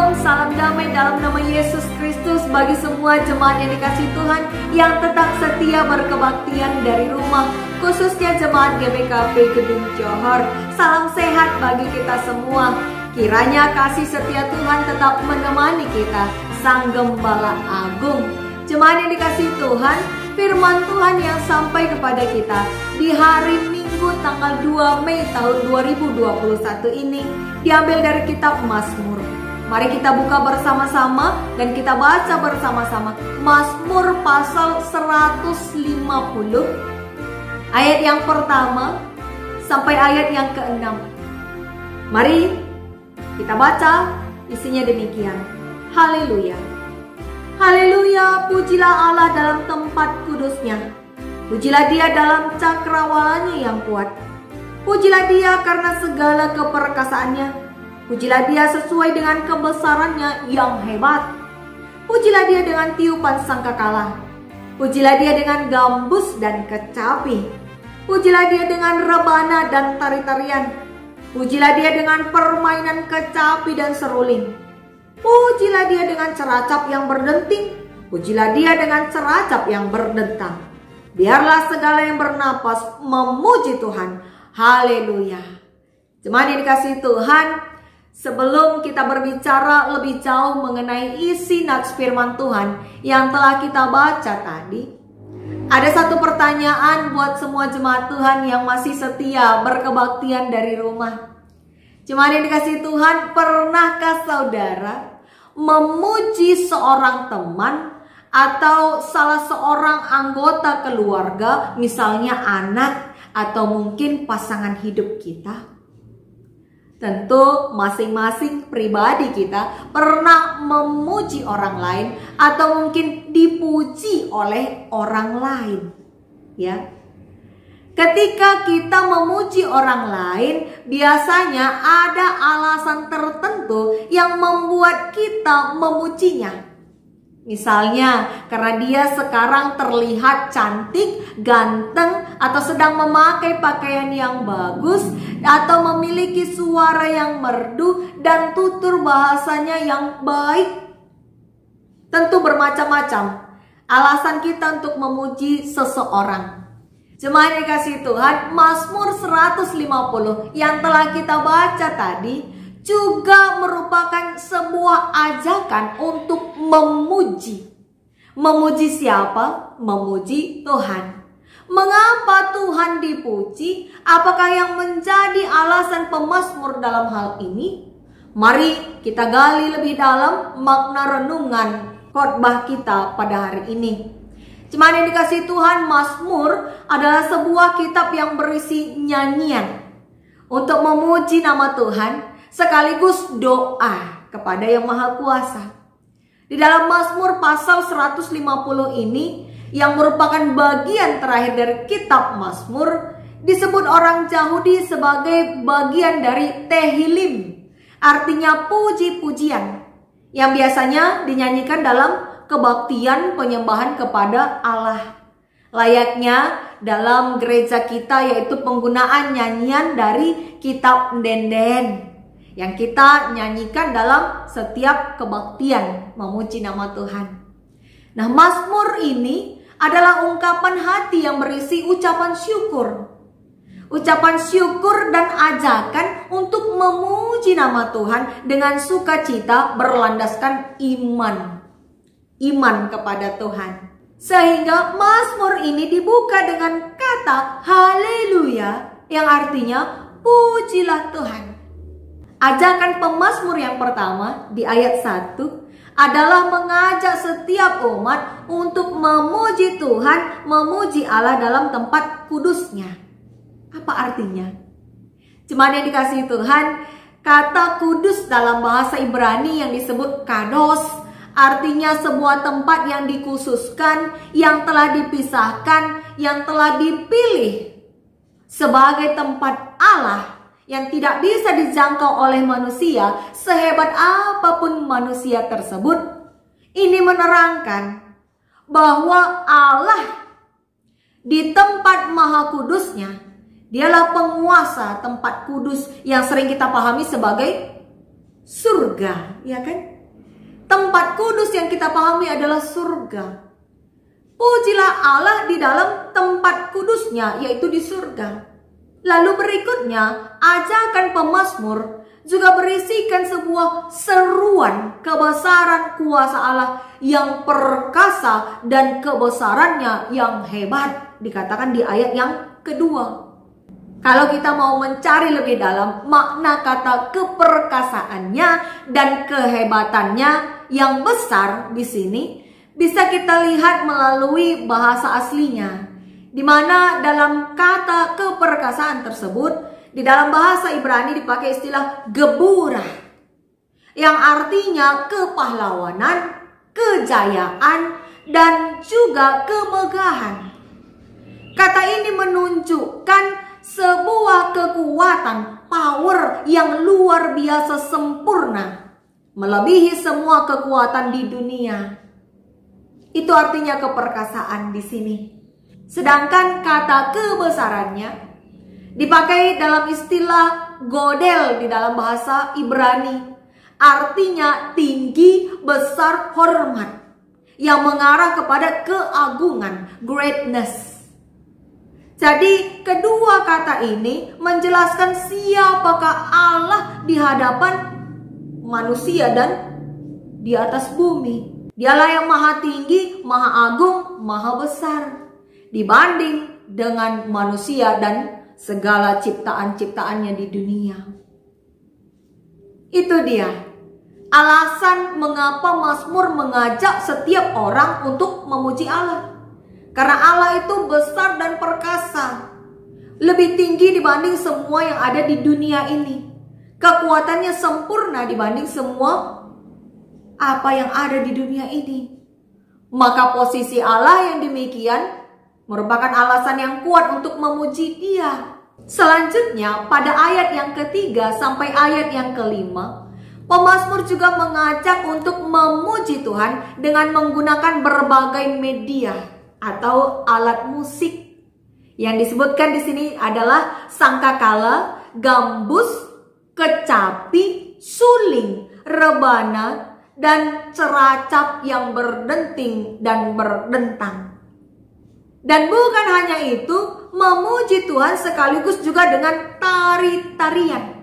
Shalom, salam damai dalam nama Yesus Kristus bagi semua jemaat yang dikasihi Tuhan yang tetap setia berkebaktian dari rumah, khususnya jemaat GBKP Gedung Johor. Salam sehat bagi kita semua. Kiranya kasih setia Tuhan tetap menemani kita, Sang Gembala Agung. Jemaat yang dikasihi Tuhan, firman Tuhan yang sampai kepada kita di hari Minggu tanggal 2 Mei tahun 2021 ini diambil dari kitab Mazmur. Mari kita buka bersama-sama dan kita baca bersama-sama Mazmur pasal 150 ayat yang pertama sampai ayat yang ke-6. Mari kita baca, isinya demikian. Haleluya. Haleluya, pujilah Allah dalam tempat kudusnya. Pujilah Dia dalam cakrawalanya yang kuat. Pujilah Dia karena segala keperkasaannya. Pujilah Dia sesuai dengan kebesarannya yang hebat. Pujilah Dia dengan tiupan sangkakala. Pujilah Dia dengan gambus dan kecapi. Pujilah Dia dengan rebana dan tari-tarian. Pujilah Dia dengan permainan kecapi dan seruling. Pujilah Dia dengan ceracap yang berdenting. Pujilah Dia dengan ceracap yang berdentang. Biarlah segala yang bernapas memuji Tuhan. Haleluya. Jemaat yang dikasihi Tuhan, sebelum kita berbicara lebih jauh mengenai isi nats firman Tuhan yang telah kita baca tadi, ada satu pertanyaan buat semua jemaat Tuhan yang masih setia berkebaktian dari rumah. Jemaat yang dikasihi Tuhan, pernahkah saudara memuji seorang teman atau salah seorang anggota keluarga, misalnya anak atau mungkin pasangan hidup kita? Tentu masing-masing pribadi kita pernah memuji orang lain atau mungkin dipuji oleh orang lain, ya. Ketika kita memuji orang lain, biasanya ada alasan tertentu yang membuat kita memujinya. Misalnya karena dia sekarang terlihat cantik, ganteng, atau sedang memakai pakaian yang bagus, atau memiliki suara yang merdu dan tutur bahasanya yang baik. Tentu bermacam-macam alasan kita untuk memuji seseorang. Jemaat yang dikasihi Tuhan, Mazmur 150 yang telah kita baca tadi juga merupakan sebuah ajakan untuk memuji. Memuji siapa? Memuji Tuhan. Mengapa Tuhan dipuji? Apakah yang menjadi alasan pemazmur dalam hal ini? Mari kita gali lebih dalam makna renungan khotbah kita pada hari ini. Jemaat yang dikasihi Tuhan, Mazmur adalah sebuah kitab yang berisi nyanyian untuk memuji nama Tuhan, sekaligus doa kepada Yang Maha Kuasa. Di dalam Mazmur pasal 150 ini yang merupakan bagian terakhir dari kitab Mazmur, disebut orang Yahudi sebagai bagian dari Tehillim, artinya puji-pujian yang biasanya dinyanyikan dalam kebaktian penyembahan kepada Allah. Layaknya dalam gereja kita, yaitu penggunaan nyanyian dari kitab Denden yang kita nyanyikan dalam setiap kebaktian memuji nama Tuhan. Nah, Mazmur ini adalah ungkapan hati yang berisi ucapan syukur. Ucapan syukur dan ajakan untuk memuji nama Tuhan dengan sukacita berlandaskan iman. Iman kepada Tuhan. Sehingga Mazmur ini dibuka dengan kata haleluya yang artinya pujilah Tuhan. Ajakan pemazmur yang pertama di ayat 1 adalah mengajak setiap umat untuk memuji Tuhan, memuji Allah dalam tempat kudusnya. Apa artinya? Jemaat yang dikasihi Tuhan, kata kudus dalam bahasa Ibrani yang disebut kados artinya sebuah tempat yang dikhususkan, yang telah dipisahkan, yang telah dipilih sebagai tempat Allah yang tidak bisa dijangkau oleh manusia, sehebat apapun manusia tersebut. Ini menerangkan bahwa Allah di tempat maha kudusnya, Dialah penguasa tempat kudus yang sering kita pahami sebagai surga, ya kan? Tempat kudus yang kita pahami adalah surga. Pujilah Allah di dalam tempat kudusnya, yaitu di surga. Lalu berikutnya, ajakan pemazmur juga berisikan sebuah seruan kebesaran kuasa Allah yang perkasa dan kebesarannya yang hebat. Dikatakan di ayat yang kedua. Kalau kita mau mencari lebih dalam makna kata keperkasaannya dan kehebatannya yang besar di sini, bisa kita lihat melalui bahasa aslinya. Di mana dalam kata keperkasaan tersebut, di dalam bahasa Ibrani dipakai istilah geburah, yang artinya kepahlawanan, kejayaan, dan juga kemegahan. Kata ini menunjukkan sebuah kekuatan, power yang luar biasa sempurna, melebihi semua kekuatan di dunia. Itu artinya keperkasaan di sini. Sedangkan kata kebesarannya dipakai dalam istilah godel di dalam bahasa Ibrani. Artinya tinggi, besar, hormat. Yang mengarah kepada keagungan, greatness. Jadi kedua kata ini menjelaskan siapakah Allah di hadapan manusia dan di atas bumi. Dialah yang maha tinggi, maha agung, maha besar dibanding dengan manusia dan segala ciptaan-ciptaannya di dunia. Itu dia alasan mengapa Mazmur mengajak setiap orang untuk memuji Allah. Karena Allah itu besar dan perkasa, lebih tinggi dibanding semua yang ada di dunia ini. Kekuatannya sempurna dibanding semua apa yang ada di dunia ini. Maka posisi Allah yang demikian merupakan alasan yang kuat untuk memuji Dia. Selanjutnya pada ayat yang ketiga sampai ayat yang kelima, pemazmur juga mengajak untuk memuji Tuhan dengan menggunakan berbagai media atau alat musik. Yang disebutkan di sini adalah sangkakala, gambus, kecapi, suling, rebana, dan ceracap yang berdenting dan berdentang. Dan bukan hanya itu, memuji Tuhan sekaligus juga dengan tari-tarian.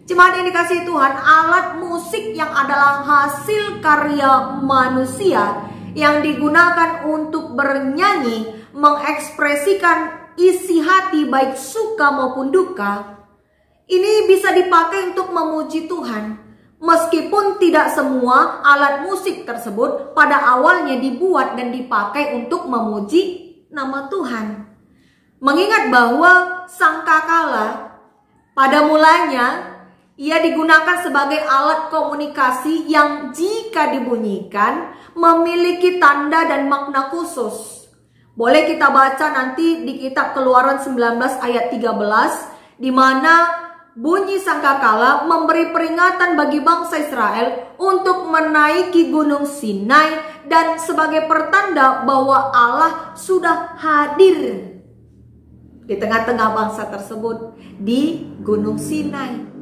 Jemaat yang dikasihi Tuhan, alat musik yang adalah hasil karya manusia yang digunakan untuk bernyanyi, mengekspresikan isi hati baik suka maupun duka, ini bisa dipakai untuk memuji Tuhan. Meskipun tidak semua alat musik tersebut pada awalnya dibuat dan dipakai untuk memuji nama Tuhan. Mengingat bahwa sangkakala pada mulanya ia digunakan sebagai alat komunikasi yang jika dibunyikan memiliki tanda dan makna khusus. Boleh kita baca nanti di kitab Keluaran 19 ayat 13, di mana bunyi sangkakala memberi peringatan bagi bangsa Israel untuk menaiki gunung Sinai dan sebagai pertanda bahwa Allah sudah hadir di tengah-tengah bangsa tersebut di gunung Sinai.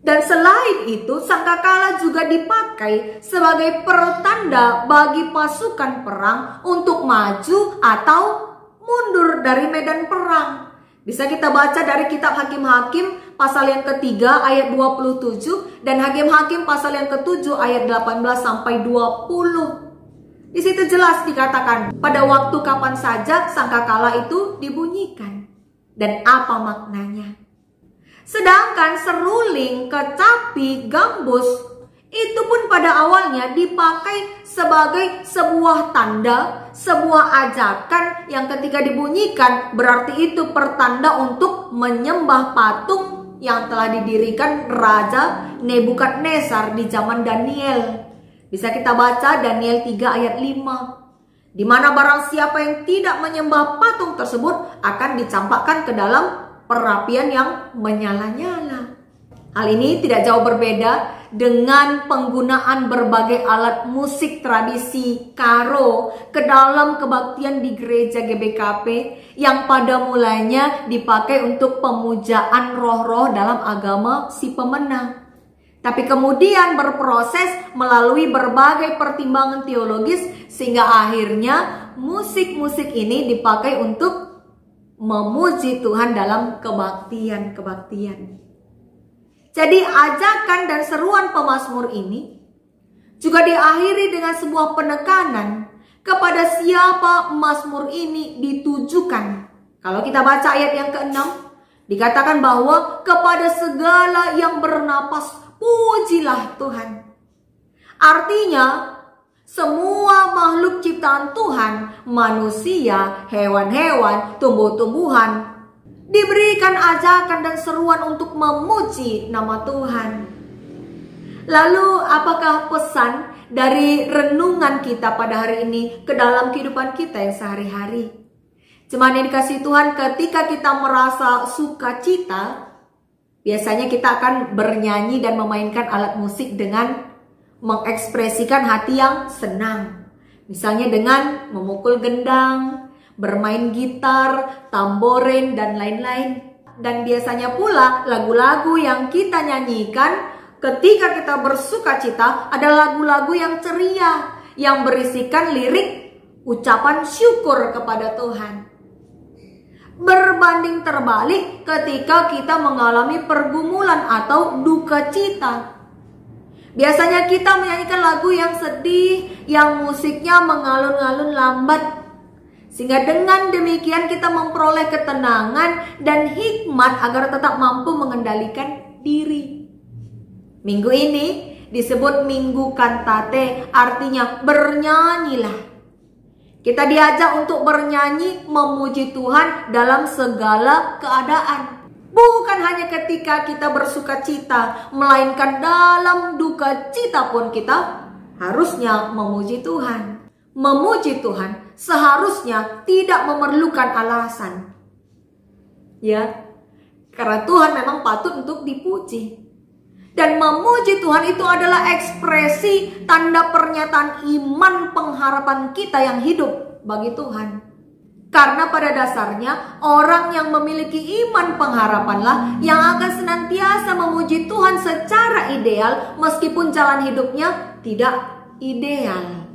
Dan selain itu, sangkakala juga dipakai sebagai pertanda bagi pasukan perang untuk maju atau mundur dari medan perang. Bisa kita baca dari kitab Hakim-Hakim pasal yang ketiga ayat 27 dan Hakim-Hakim pasal yang ketujuh ayat 18 sampai 20. Di situ jelas dikatakan pada waktu kapan saja sangkakala itu dibunyikan dan apa maknanya. Sedangkan seruling, kecapi, gambus itu pun pada awalnya dipakai sebagai sebuah tanda, sebuah ajakan yang ketika dibunyikan berarti itu pertanda untuk menyembah patung yang telah didirikan Raja Nebukadnezar di zaman Daniel. Bisa kita baca Daniel 3 ayat 5. Di mana barang siapa yang tidak menyembah patung tersebut akan dicampakkan ke dalam perapian yang menyala-nyala. Hal ini tidak jauh berbeda dengan penggunaan berbagai alat musik tradisi karo ke dalam kebaktian di gereja GBKP yang pada mulanya dipakai untuk pemujaan roh-roh dalam agama si pemenang. tapi kemudian berproses melalui berbagai pertimbangan teologis sehingga akhirnya musik-musik ini dipakai untuk memuji Tuhan dalam kebaktian-kebaktian. Jadi ajakan dan seruan pemazmur ini juga diakhiri dengan sebuah penekanan kepada siapa mazmur ini ditujukan. Kalau kita baca ayat yang ke-6, dikatakan bahwa kepada segala yang bernapas, pujilah Tuhan. Artinya, semua makhluk ciptaan Tuhan, manusia, hewan-hewan, tumbuh-tumbuhan, diberikan ajakan dan seruan untuk memuji nama Tuhan. Lalu, apakah pesan dari renungan kita pada hari ini ke dalam kehidupan kita yang sehari-hari? Jemaat yang dikasihi Tuhan, ketika kita merasa sukacita, biasanya kita akan bernyanyi dan memainkan alat musik dengan mengekspresikan hati yang senang. Misalnya dengan memukul gendang, bermain gitar, tamborin, dan lain-lain. Dan biasanya pula lagu-lagu yang kita nyanyikan ketika kita bersukacita adalah lagu-lagu yang ceria, yang berisikan lirik ucapan syukur kepada Tuhan. Berbanding terbalik ketika kita mengalami pergumulan atau duka cita. Biasanya kita menyanyikan lagu yang sedih, yang musiknya mengalun-alun lambat. Sehingga dengan demikian kita memperoleh ketenangan dan hikmat agar tetap mampu mengendalikan diri. Minggu ini disebut Minggu Kantate, artinya bernyanyilah. Kita diajak untuk bernyanyi memuji Tuhan dalam segala keadaan. Bukan hanya ketika kita bersuka cita, melainkan dalam duka cita pun kita harusnya memuji Tuhan. Memuji Tuhan seharusnya tidak memerlukan alasan. Ya, karena Tuhan memang patut untuk dipuji. Dan memuji Tuhan itu adalah ekspresi tanda pernyataan iman pengharapan kita yang hidup bagi Tuhan. Karena pada dasarnya orang yang memiliki iman pengharapanlah yang akan senantiasa memuji Tuhan secara ideal meskipun jalan hidupnya tidak ideal.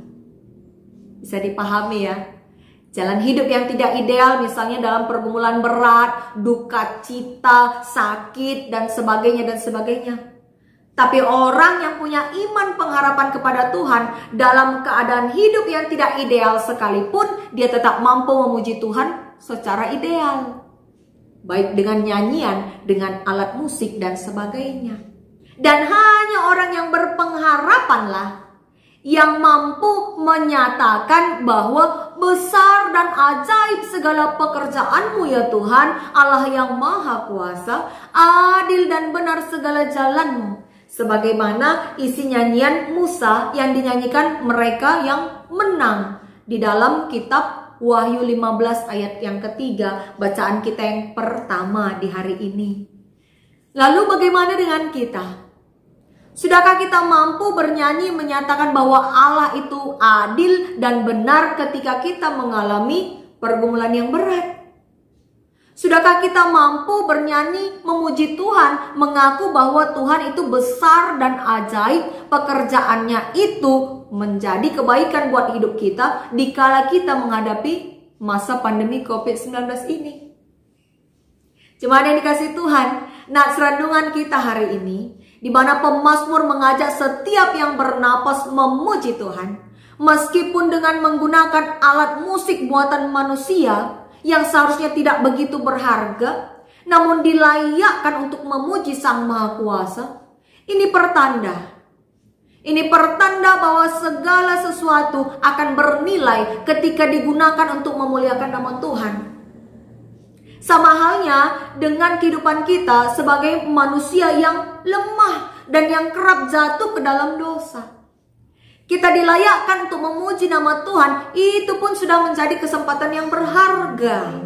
Bisa dipahami ya? Jalan hidup yang tidak ideal misalnya dalam pergumulan berat, duka cita, sakit, dan sebagainya. Tapi orang yang punya iman pengharapan kepada Tuhan dalam keadaan hidup yang tidak ideal sekalipun, dia tetap mampu memuji Tuhan secara ideal. Baik dengan nyanyian, dengan alat musik, dan sebagainya. Dan hanya orang yang berpengharapanlah yang mampu menyatakan bahwa besar dan ajaib segala pekerjaanmu ya Tuhan, Allah yang Maha Kuasa, adil dan benar segala jalanmu. Sebagaimana isi nyanyian Musa yang dinyanyikan mereka yang menang di dalam kitab Wahyu 15 ayat yang ketiga, bacaan kita yang pertama di hari ini. Lalu bagaimana dengan kita? Sudahkah kita mampu bernyanyi menyatakan bahwa Allah itu adil dan benar ketika kita mengalami pergumulan yang berat? Sudahkah kita mampu bernyanyi memuji Tuhan, mengaku bahwa Tuhan itu besar dan ajaib, pekerjaannya itu menjadi kebaikan buat hidup kita dikala kita menghadapi masa pandemi COVID-19 ini? Jemaat yang dikasihi Tuhan, nats renungan kita hari ini, di mana pemazmur mengajak setiap yang bernapas memuji Tuhan, meskipun dengan menggunakan alat musik buatan manusia, yang seharusnya tidak begitu berharga, namun dilayakkan untuk memuji Sang Maha Kuasa. Ini pertanda bahwa segala sesuatu akan bernilai ketika digunakan untuk memuliakan nama Tuhan. Sama halnya dengan kehidupan kita sebagai manusia yang lemah dan yang kerap jatuh ke dalam dosa. Kita dilayakkan untuk memuji nama Tuhan, itu pun sudah menjadi kesempatan yang berharga.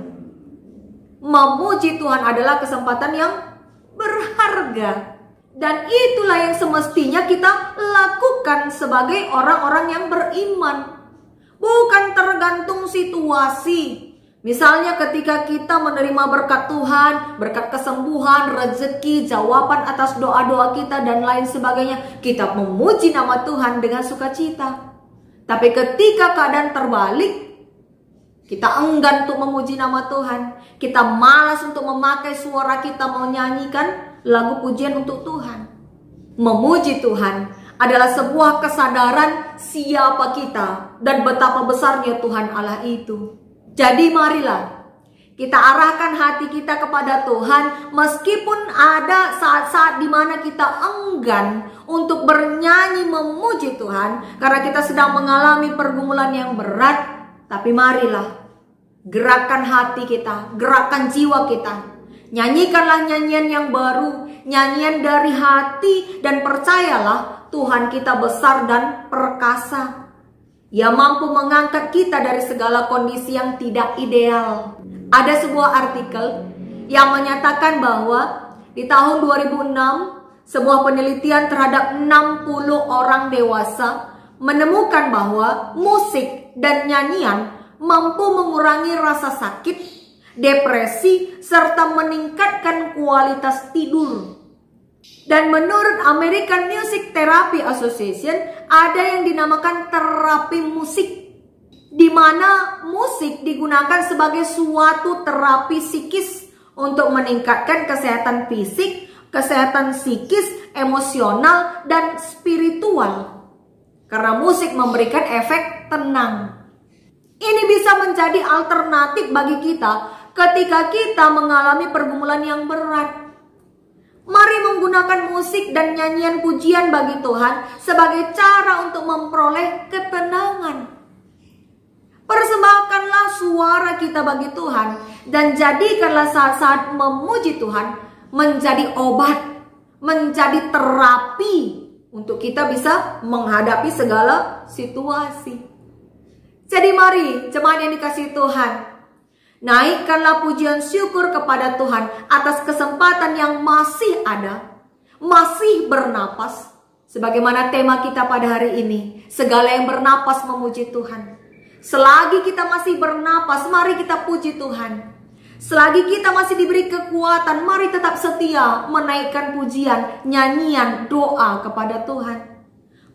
Memuji Tuhan adalah kesempatan yang berharga. Dan itulah yang semestinya kita lakukan sebagai orang-orang yang beriman. Bukan tergantung situasi. Misalnya ketika kita menerima berkat Tuhan, berkat kesembuhan, rezeki, jawaban atas doa-doa kita dan lain sebagainya, kita memuji nama Tuhan dengan sukacita. Tapi ketika keadaan terbalik, kita enggan untuk memuji nama Tuhan. Kita malas untuk memakai suara kita menyanyikan lagu pujian untuk Tuhan. Memuji Tuhan adalah sebuah kesadaran siapa kita dan betapa besarnya Tuhan Allah itu. Jadi marilah kita arahkan hati kita kepada Tuhan, meskipun ada saat-saat di mana kita enggan untuk bernyanyi memuji Tuhan karena kita sedang mengalami pergumulan yang berat. Tapi marilah gerakkan hati kita, gerakkan jiwa kita. Nyanyikanlah nyanyian yang baru, nyanyian dari hati, dan percayalah Tuhan kita besar dan perkasa. Ia mampu mengangkat kita dari segala kondisi yang tidak ideal. Ada sebuah artikel yang menyatakan bahwa di tahun 2006, sebuah penelitian terhadap 60 orang dewasa menemukan bahwa musik dan nyanyian mampu mengurangi rasa sakit, depresi, serta meningkatkan kualitas tidur. Dan menurut American Music Therapy Association, ada yang dinamakan terapi musik, di mana musik digunakan sebagai suatu terapi psikis untuk meningkatkan kesehatan fisik, kesehatan psikis, emosional, dan spiritual. Karena musik memberikan efek tenang. Ini bisa menjadi alternatif bagi kita ketika kita mengalami pergumulan yang berat. Mari menggunakan musik dan nyanyian pujian bagi Tuhan sebagai cara untuk memperoleh ketenangan. Persembahkanlah suara kita bagi Tuhan dan jadikanlah saat-saat memuji Tuhan menjadi obat, menjadi terapi untuk kita bisa menghadapi segala situasi. Jadi mari jemaat yang dikasihi Tuhan, naikkanlah pujian syukur kepada Tuhan atas kesempatan yang masih ada, masih bernapas. Sebagaimana tema kita pada hari ini, segala yang bernapas memuji Tuhan. Selagi kita masih bernapas, mari kita puji Tuhan. Selagi kita masih diberi kekuatan, mari tetap setia menaikkan pujian, nyanyian, doa kepada Tuhan.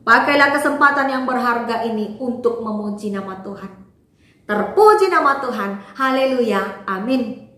Pakailah kesempatan yang berharga ini untuk memuji nama Tuhan. Terpuji nama Tuhan. Haleluya. Amin.